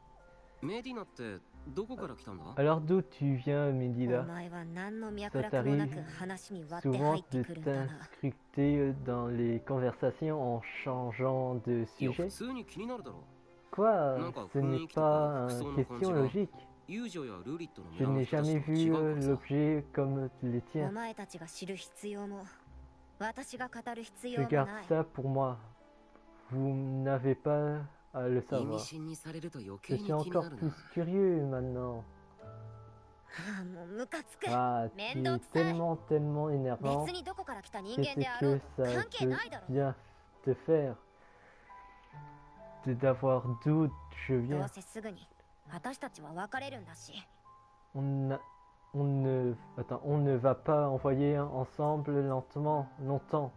[SPEAKER 3] メディナってどこから来たんだ？
[SPEAKER 1] Alors d'où tu viens,
[SPEAKER 4] お
[SPEAKER 1] Medida?
[SPEAKER 4] 前は何の脈
[SPEAKER 1] Ça
[SPEAKER 4] 絡もなく
[SPEAKER 1] t'arrive
[SPEAKER 4] 話に割って
[SPEAKER 1] souvent
[SPEAKER 4] 入って
[SPEAKER 1] de
[SPEAKER 4] くるんだな
[SPEAKER 1] t'inscruter dans les conversations en changeant de
[SPEAKER 3] いや、普
[SPEAKER 1] sujet?
[SPEAKER 3] 通に気になるだろ
[SPEAKER 1] Quoi?
[SPEAKER 3] Naka,
[SPEAKER 1] Ce n'est
[SPEAKER 3] Funiki
[SPEAKER 1] pas
[SPEAKER 3] toka,
[SPEAKER 1] une
[SPEAKER 3] Fukuso no
[SPEAKER 1] question
[SPEAKER 3] kanji ga.
[SPEAKER 1] logique.
[SPEAKER 3] う。友情やルーリットの
[SPEAKER 1] Je
[SPEAKER 3] 村の
[SPEAKER 1] n'ai
[SPEAKER 3] 人たち
[SPEAKER 1] jamais
[SPEAKER 3] と違
[SPEAKER 1] vu
[SPEAKER 3] うからさ。
[SPEAKER 1] l'objet comme les
[SPEAKER 4] お
[SPEAKER 1] tiens.
[SPEAKER 4] 前たちが知る必要も私が語る必
[SPEAKER 1] Je
[SPEAKER 4] 要も
[SPEAKER 1] garde
[SPEAKER 4] ない
[SPEAKER 1] ça pour moi. Vous n'avez pas à le
[SPEAKER 3] 意味
[SPEAKER 1] savoir.
[SPEAKER 3] 深にされると余
[SPEAKER 1] Je
[SPEAKER 3] 計に
[SPEAKER 1] suis
[SPEAKER 3] 気にな
[SPEAKER 1] encore
[SPEAKER 3] る
[SPEAKER 1] plus
[SPEAKER 3] な。
[SPEAKER 1] curieux maintenant.
[SPEAKER 4] ああもうムカつく
[SPEAKER 1] Ah, tu es
[SPEAKER 4] Mendokisai.
[SPEAKER 1] tellement énervant
[SPEAKER 4] 別にどこから来た人
[SPEAKER 1] que
[SPEAKER 4] 間
[SPEAKER 1] c'est
[SPEAKER 4] であろ
[SPEAKER 1] que
[SPEAKER 4] う
[SPEAKER 1] ça
[SPEAKER 4] 関係
[SPEAKER 1] peut
[SPEAKER 4] ないだろ
[SPEAKER 1] bien te faire d'avoir d'où je
[SPEAKER 4] どう
[SPEAKER 1] viens.
[SPEAKER 4] せすぐに私たちは別れるんだし
[SPEAKER 1] On ne va pas envoyer ensemble longtemps.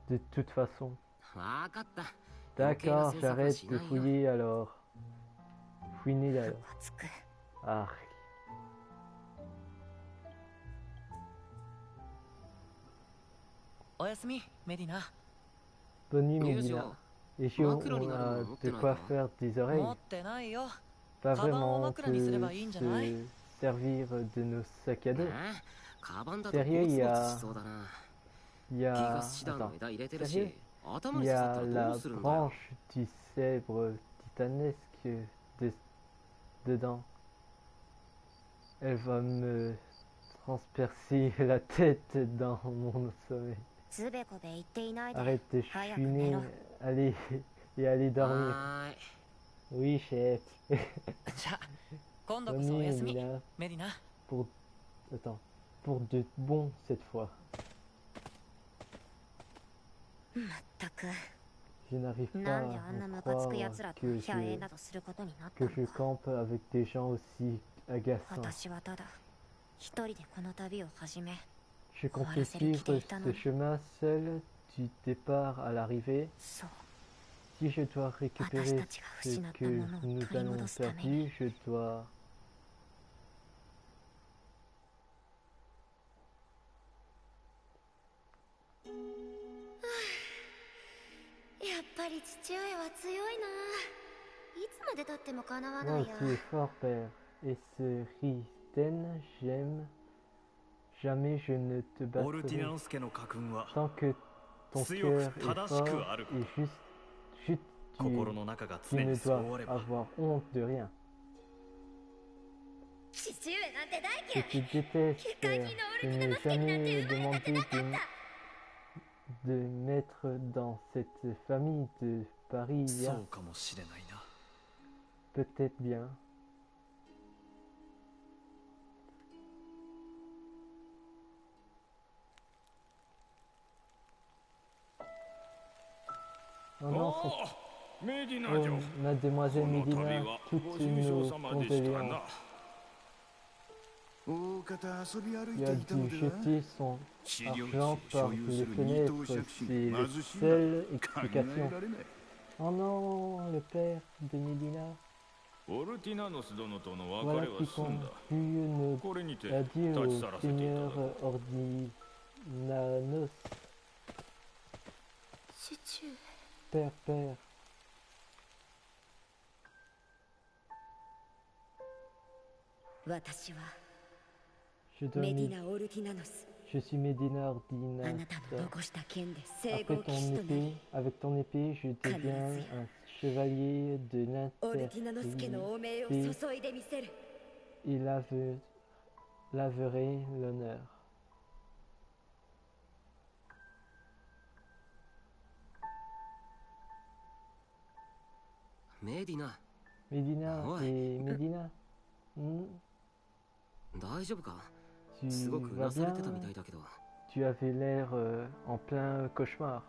[SPEAKER 1] De toute façon.
[SPEAKER 3] わかった。
[SPEAKER 1] D'accord,
[SPEAKER 3] Ok,
[SPEAKER 1] j'arrête
[SPEAKER 3] c'est
[SPEAKER 1] de
[SPEAKER 3] ça,
[SPEAKER 1] fouiller alors. Fouiner
[SPEAKER 4] ム
[SPEAKER 1] alors.
[SPEAKER 4] カつく
[SPEAKER 1] Ah,
[SPEAKER 2] おやすみメディナ
[SPEAKER 1] bonne nuit,
[SPEAKER 3] 友
[SPEAKER 1] Medina.
[SPEAKER 3] 情、
[SPEAKER 1] Les chiots,
[SPEAKER 3] Macron,
[SPEAKER 1] on
[SPEAKER 3] il a
[SPEAKER 1] a
[SPEAKER 3] le
[SPEAKER 1] de
[SPEAKER 3] nom,
[SPEAKER 1] quoi
[SPEAKER 3] t'es
[SPEAKER 1] faire des
[SPEAKER 2] 持
[SPEAKER 1] oreilles.
[SPEAKER 2] ってないよ
[SPEAKER 1] Pas
[SPEAKER 2] Kaban,
[SPEAKER 1] vraiment, on
[SPEAKER 2] Macron, il
[SPEAKER 1] peut
[SPEAKER 2] serait pas in,
[SPEAKER 1] se
[SPEAKER 2] janai?
[SPEAKER 1] servir de nos sacs à dos.
[SPEAKER 3] えカバンだと
[SPEAKER 1] Sérieux,
[SPEAKER 3] ゴツ
[SPEAKER 1] il y
[SPEAKER 3] ゴ
[SPEAKER 1] a-
[SPEAKER 3] ツしそうだな。
[SPEAKER 1] Il y
[SPEAKER 3] ギ
[SPEAKER 1] a...
[SPEAKER 3] ガスシダーの
[SPEAKER 1] Attends.
[SPEAKER 3] 枝入れてる
[SPEAKER 1] Sérieux?
[SPEAKER 3] し、頭
[SPEAKER 1] Il
[SPEAKER 3] に
[SPEAKER 1] y
[SPEAKER 3] 刺さっ
[SPEAKER 1] a
[SPEAKER 3] たらど
[SPEAKER 1] la
[SPEAKER 3] うするんだよ。
[SPEAKER 1] branche du sabre titanesque dedans. Elle va me transpercer la tête dans mon sommeil.
[SPEAKER 4] つべこべ言っていないで
[SPEAKER 1] Arrête de
[SPEAKER 4] 早く
[SPEAKER 1] chouiner,
[SPEAKER 4] 寝ろ
[SPEAKER 1] allez, et allez dormir.
[SPEAKER 3] はーい。
[SPEAKER 1] Oui, chef.
[SPEAKER 2] じゃあ今度こ
[SPEAKER 1] Bonne
[SPEAKER 2] そお
[SPEAKER 1] nuit,
[SPEAKER 2] やすみ
[SPEAKER 1] Mila.
[SPEAKER 2] メディナ
[SPEAKER 1] Pour... Attends. Pour de bon cette fois.
[SPEAKER 4] まったく
[SPEAKER 1] Je n'arrive pas
[SPEAKER 4] なんであんな
[SPEAKER 1] à
[SPEAKER 4] ムカつく
[SPEAKER 1] croire
[SPEAKER 4] 奴らと
[SPEAKER 1] que
[SPEAKER 4] ヒャエ
[SPEAKER 1] je,
[SPEAKER 4] などすることになった
[SPEAKER 1] que
[SPEAKER 4] の
[SPEAKER 1] je
[SPEAKER 4] か
[SPEAKER 1] campe avec des gens aussi agaçants.
[SPEAKER 4] 私はただ一人でこの旅を始め
[SPEAKER 1] Je comptais
[SPEAKER 4] Voilà, c'est le
[SPEAKER 1] suivre
[SPEAKER 4] petit Gaetano.
[SPEAKER 1] ce chemin seul du départ à l'arrivée.
[SPEAKER 4] そう
[SPEAKER 1] Si je dois récupérer
[SPEAKER 4] Atashi-tachi ga
[SPEAKER 1] ce
[SPEAKER 4] fushinatta
[SPEAKER 1] que
[SPEAKER 4] mono o
[SPEAKER 1] nous
[SPEAKER 4] tori
[SPEAKER 1] allons
[SPEAKER 4] modosu tameni.
[SPEAKER 1] perdu, je dois...
[SPEAKER 4] やっぱり父親は強いないつまでたってもかなわ
[SPEAKER 1] Moi
[SPEAKER 4] ないや
[SPEAKER 1] aussi est fort, père. Et ce Riten, j'aime. Jamais je ne te
[SPEAKER 7] オルティナ
[SPEAKER 1] battrai.
[SPEAKER 7] ノスケの家訓は
[SPEAKER 1] Tant que ton
[SPEAKER 7] 強
[SPEAKER 1] cœur
[SPEAKER 7] く
[SPEAKER 1] est
[SPEAKER 7] 正しく
[SPEAKER 1] fort
[SPEAKER 7] ある
[SPEAKER 1] et juste, chut,
[SPEAKER 7] 心の中が
[SPEAKER 1] tu
[SPEAKER 7] 常
[SPEAKER 1] ne
[SPEAKER 7] にそうあ
[SPEAKER 1] dois
[SPEAKER 7] れば
[SPEAKER 1] avoir honte de rien.
[SPEAKER 4] 父上なんて大
[SPEAKER 1] Je
[SPEAKER 4] 嫌い
[SPEAKER 1] te déteste,
[SPEAKER 4] 結界
[SPEAKER 1] père.
[SPEAKER 4] 人のオ
[SPEAKER 1] Je
[SPEAKER 4] ルティナ
[SPEAKER 1] n'ai
[SPEAKER 4] ノスケになん
[SPEAKER 1] jamais
[SPEAKER 4] て生まれたく
[SPEAKER 1] demandé
[SPEAKER 4] なかった
[SPEAKER 1] de mettre dans cette famille de paris
[SPEAKER 7] そ
[SPEAKER 1] hier.
[SPEAKER 7] うかもしれないな
[SPEAKER 1] Peut-être bien. Oh non,
[SPEAKER 8] メディナ
[SPEAKER 1] oh,
[SPEAKER 8] 城
[SPEAKER 1] mademoiselle
[SPEAKER 8] この旅
[SPEAKER 1] Medina,
[SPEAKER 8] は
[SPEAKER 1] toutes
[SPEAKER 8] ご愁傷
[SPEAKER 1] nos
[SPEAKER 8] 様でしたな
[SPEAKER 1] condoléances.
[SPEAKER 9] 大方遊び歩い
[SPEAKER 1] Il
[SPEAKER 9] て
[SPEAKER 1] a
[SPEAKER 9] いたの
[SPEAKER 1] dû
[SPEAKER 9] では
[SPEAKER 1] jeter son
[SPEAKER 9] 資料
[SPEAKER 1] argent
[SPEAKER 9] 地所
[SPEAKER 1] par
[SPEAKER 9] 有
[SPEAKER 1] les
[SPEAKER 9] する二等
[SPEAKER 1] fenêtres,
[SPEAKER 9] 借
[SPEAKER 1] c'est
[SPEAKER 9] 金
[SPEAKER 1] la
[SPEAKER 9] 貧しいな
[SPEAKER 1] seule
[SPEAKER 9] 考え
[SPEAKER 1] explication.
[SPEAKER 9] られない
[SPEAKER 1] Oh non, le père de Medina.
[SPEAKER 8] オルティナノス殿との別
[SPEAKER 1] Voilà
[SPEAKER 8] れは
[SPEAKER 1] qui
[SPEAKER 8] 済んだ
[SPEAKER 1] conclut nos
[SPEAKER 8] これにて
[SPEAKER 1] adieux
[SPEAKER 8] 立ち
[SPEAKER 1] au
[SPEAKER 8] 去らせていた
[SPEAKER 1] seigneur
[SPEAKER 8] だく
[SPEAKER 1] Ordinanos.
[SPEAKER 4] 父上
[SPEAKER 1] Père, père.
[SPEAKER 4] 私は
[SPEAKER 1] Je dois
[SPEAKER 4] メディ
[SPEAKER 1] m'y-
[SPEAKER 4] ナ・オルティナノス
[SPEAKER 1] Je suis Medina
[SPEAKER 4] あなた
[SPEAKER 1] Ordinata.
[SPEAKER 4] の残した剣で聖
[SPEAKER 1] Après
[SPEAKER 4] 号騎
[SPEAKER 1] ton
[SPEAKER 4] 士となり
[SPEAKER 1] épée, avec ton épée, je deviens un chevalier de
[SPEAKER 4] オルティナノスケの汚名を
[SPEAKER 1] l'intégrité
[SPEAKER 4] 注いでみせる
[SPEAKER 1] et laverai l'honneur.
[SPEAKER 3] メディナ、
[SPEAKER 1] Medina
[SPEAKER 3] Ouais.
[SPEAKER 1] et Medina, hmm,
[SPEAKER 3] 大丈夫か
[SPEAKER 1] tu
[SPEAKER 3] すごくう
[SPEAKER 1] vas
[SPEAKER 3] なされ
[SPEAKER 1] bien?
[SPEAKER 3] てたみたいだけど。
[SPEAKER 1] Tu avais l'air en plein cauchemar.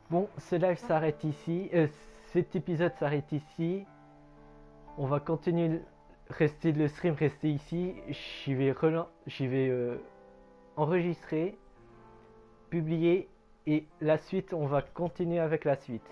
[SPEAKER 1] Bon, ce live s'arrête ici. Cet épisode s'arrête ici. On va continuer, rester le stream, rester ici. J'y vais enregistrer, publier et la suite, on va continuer avec la suite.